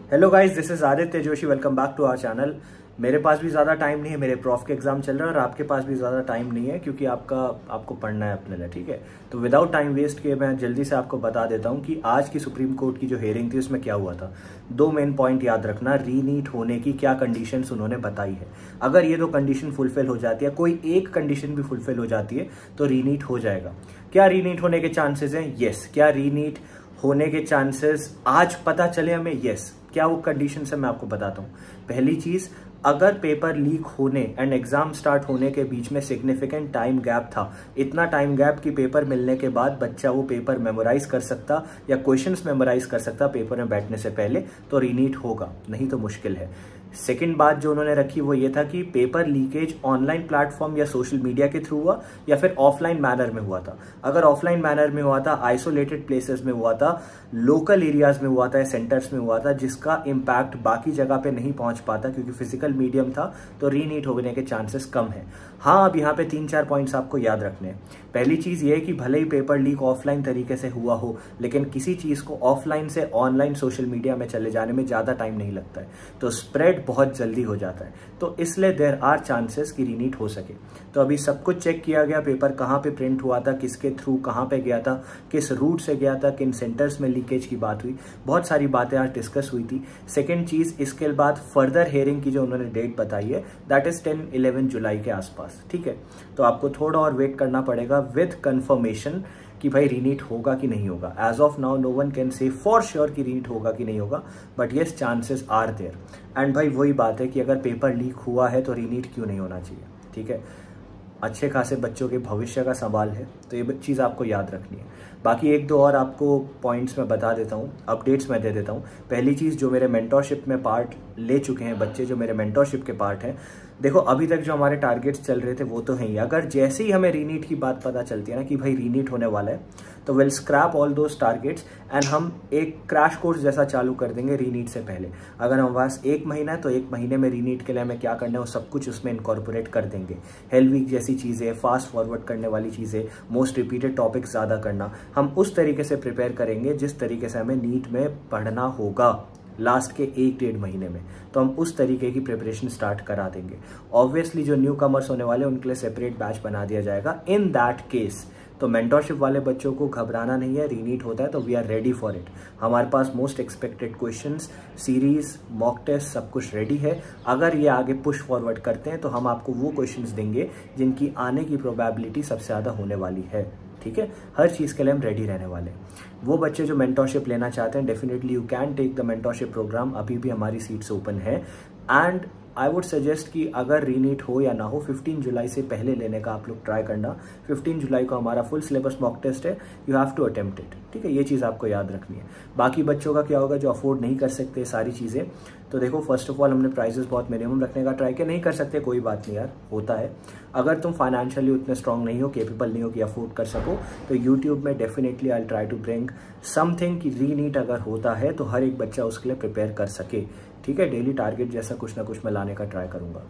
Hello guys, this is Aditya Joshi. Welcome back to our channel. मेरे पास भी ज़्यादा टाइम नहीं है, मेरे प्रॉफ के एग्जाम चल रहे हैं और आपके पास भी ज़्यादा टाइम नहीं है क्योंकि आपको पढ़ना है अपने लिए, ठीक है। तो विदाउट टाइम वेस्ट किए मैं जल्दी से आपको बता देता हूँ कि आज की सुप्रीम कोर्ट की जो हियरिंग थी उसमें क्या हुआ था। 2 मेन पॉइंट याद रखना। रीनीट होने की क्या कंडीशंस उन्होंने बताई है। अगर ये 2 कंडीशन फुलफिल हो जाती है, कोई एक कंडीशन भी फुलफिल हो जाती है तो रीनीट हो जाएगा। क्या रीनीट होने के चांसेस हैं? यस। क्या रीनीट होने के चांसेस आज पता चले हमें? यस। क्या वो कंडीशन है मैं आपको बताता हूँ। पहली चीज, अगर पेपर लीक होने एंड एग्जाम स्टार्ट होने के बीच में सिग्निफिकेंट टाइम गैप था, इतना टाइम गैप कि पेपर मिलने के बाद बच्चा वो पेपर मेमोराइज कर सकता या क्वेश्चंस मेमोराइज कर सकता पेपर में बैठने से पहले, तो रीनीट होगा, नहीं तो मुश्किल है। सेकेंड बात जो उन्होंने रखी वो ये था कि पेपर लीकेज ऑनलाइन प्लेटफॉर्म या सोशल मीडिया के थ्रू हुआ या फिर ऑफलाइन मैनर में हुआ था। अगर ऑफलाइन मैनर में हुआ था, आइसोलेटेड प्लेसेस में हुआ था, लोकल एरियाज में हुआ था या सेंटर्स में हुआ था जिसका इम्पैक्ट बाकी जगह पे नहीं पहुंच पाता क्योंकि फिजिकल मीडियम था, तो रीनीट होने के चांसेस कम है। हाँ, अब यहाँ पे 3-4 पॉइंट्स आपको याद रखने हैं। पहली चीज ये है कि भले ही पेपर लीक ऑफलाइन तरीके से हुआ हो, लेकिन किसी चीज को ऑफलाइन से ऑनलाइन सोशल मीडिया में चले जाने में ज्यादा टाइम नहीं लगता है, तो स्प्रेड बहुत जल्दी हो जाता है। तो इसलिए देयर आर चांसेस कि रीनीट हो सके। तो अभी सब कुछ चेक किया गया, पेपर कहाँ पे प्रिंट हुआ था, किसके थ्रू कहाँ पे गया था, किस रूट से गया था, किन सेंटर्स में लीकेज की बात हुई, बहुत सारी बातें आज डिस्कस हुई थी। सेकेंड चीज, इसके बाद फर्दर हियरिंग की जो उन्होंने डेट बताई है दैट इज 10-11 जुलाई के आसपास, ठीक है। तो आपको थोड़ा और वेट करना पड़ेगा विद कंफर्मेशन कि भाई रीनीट होगा कि नहीं होगा। As of now no one can say for sure कि रीनीट होगा कि नहीं होगा, but yes chances are there. And भाई वही बात है कि अगर पेपर लीक हुआ है तो रीनीट क्यों नहीं होना चाहिए, ठीक है। अच्छे खासे बच्चों के भविष्य का सवाल है, तो ये चीज़ आपको याद रखनी है। बाकी 1-2 और आपको पॉइंट्स मैं बता देता हूँ, अपडेट्स मैं दे देता हूँ। पहली चीज़, जो मेरे मेंटरशिप में पार्ट ले चुके हैं बच्चे, जो मेरे मेंटरशिप के पार्ट हैं, देखो अभी तक जो हमारे टारगेट्स चल रहे थे वो तो हैं ही। अगर जैसे ही हमें रीनीट की बात पता चलती है ना कि भाई रीनीट होने वाला है, तो will scrap all those targets and हम एक क्रैश कोर्स जैसा चालू कर देंगे रीनीट से पहले। अगर हमारे पास 1 महीना है तो 1 महीने में रीनीट के लिए हमें क्या करना है वो सब कुछ उसमें इनकॉर्पोरेट कर देंगे। हेल वीक जैसी चीज़ें, फास्ट फॉरवर्ड करने वाली चीज़ें, मोस्ट रिपीटेड टॉपिक्स ज़्यादा करना, हम उस तरीके से प्रिपेयर करेंगे जिस तरीके से हमें नीट में पढ़ना होगा लास्ट के 1-1.5 महीने में। तो हम उस तरीके की प्रिपरेशन स्टार्ट करा देंगे। ऑब्वियसली जो न्यू कमर्स होने वाले उनके लिए सेपरेट बैच बना दिया जाएगा इन दैट केस। तो मेंटरशिप वाले बच्चों को घबराना नहीं है, रीनीट होता है तो we are ready for it. हमारे पास most expected questions, series, mock test सब कुछ रेडी है। अगर ये आगे पुश फॉरवर्ड करते हैं तो हम आपको वो क्वेश्चंस देंगे जिनकी आने की प्रोबेबिलिटी सबसे ज़्यादा होने वाली है, ठीक है। हर चीज़ के लिए हम रेडी रहने वाले हैं। वो बच्चे जो मेंटरशिप लेना चाहते हैं, definitely you can take the mentorship program. अभी भी हमारी सीट्स ओपन है एंड आई वुड सजेस्ट कि अगर रीनीट हो या ना हो, 15 जुलाई से पहले लेने का आप लोग ट्राई करना। 15 जुलाई को हमारा फुल सिलेबस मॉक टेस्ट है, you have to attempt it, ठीक है। ये चीज़ आपको याद रखनी है। बाकी बच्चों का क्या होगा जो अफोर्ड नहीं कर सकते सारी चीज़ें, तो देखो फर्स्ट ऑफ ऑल हमने प्राइजेस बहुत मिनिमम रखने का ट्राई किया। नहीं कर सकते कोई बात नहीं यार, होता है। अगर तुम फाइनेंशियली उतने स्ट्रांग नहीं हो, केपेबल नहीं हो कि अफोर्ड कर सको, तो यूट्यूब में definitely I try to bring something कि रीनीट अगर होता है तो हर एक बच्चा उसके लिए प्रिपेयर कर सके, ठीक है। डेली टारगेट जैसा कुछ ना कुछ मैं लाने का ट्राई करूंगा,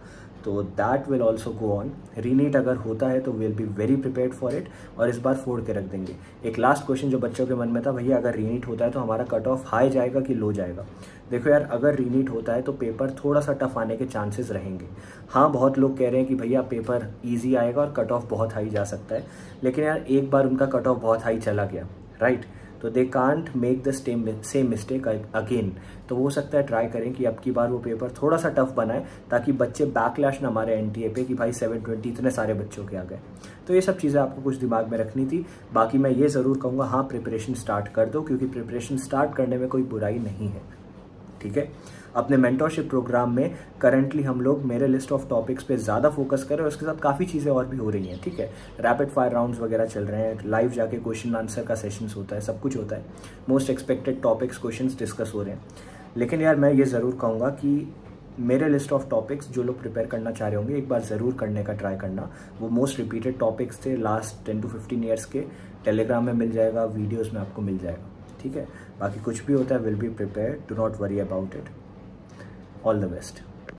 तो that will also go on. रीनीट अगर होता है तो will be very prepared for it और इस बार फोड़ के रख देंगे। एक लास्ट क्वेश्चन जो बच्चों के मन में था, भैया अगर रीनीट होता है तो हमारा कट ऑफ हाई जाएगा कि लो जाएगा? देखो यार, अगर रीनीट होता है तो पेपर थोड़ा सा टफ आने के चांसेस रहेंगे। हाँ, बहुत लोग कह रहे हैं कि भैया पेपर ईजी आएगा और कट ऑफ बहुत हाई जा सकता है, लेकिन यार एक बार उनका कट ऑफ बहुत हाई चला गया, राइट, तो they can't make the same mistake again. तो हो सकता है ट्राई करें कि अब की बार वो पेपर थोड़ा सा टफ बनाए ताकि बच्चे बैकलैश ना मारे एनटीए पे कि भाई 720 इतने सारे बच्चों के आ गए। तो ये सब चीज़ें आपको कुछ दिमाग में रखनी थी। बाकी मैं ये ज़रूर कहूँगा, हाँ प्रिपरेशन स्टार्ट कर दो, क्योंकि प्रिपरेशन स्टार्ट करने में कोई बुराई नहीं है, ठीक है। अपने मेंटरशिप प्रोग्राम में करंटली हम लोग मेरे लिस्ट ऑफ टॉपिक्स पे ज़्यादा फोकस कर रहे हैं, उसके साथ काफ़ी चीज़ें और भी हो रही हैं, ठीक है। रैपिड फायर राउंड्स वगैरह चल रहे हैं, लाइव जाके क्वेश्चन आंसर का सेशंस होता है, सब कुछ होता है। Most expected topics, questions discuss हो रहे हैं। लेकिन यार मैं ये ज़रूर कहूँगा कि मेरे लिस्ट ऑफ टॉपिक्स जो लोग प्रिपेयर करना चाह रहे होंगे एक बार ज़रूर करने का ट्राई करना। वो मोस्ट रिपीटेड टॉपिक्स थे लास्ट 10 to 15 ईयर्स के, टेलीग्राम में मिल जाएगा, वीडियोज़ में आपको मिल जाएगा, ठीक है। बाकी कुछ भी होता है, will be prepared, do not worry about it. All the best.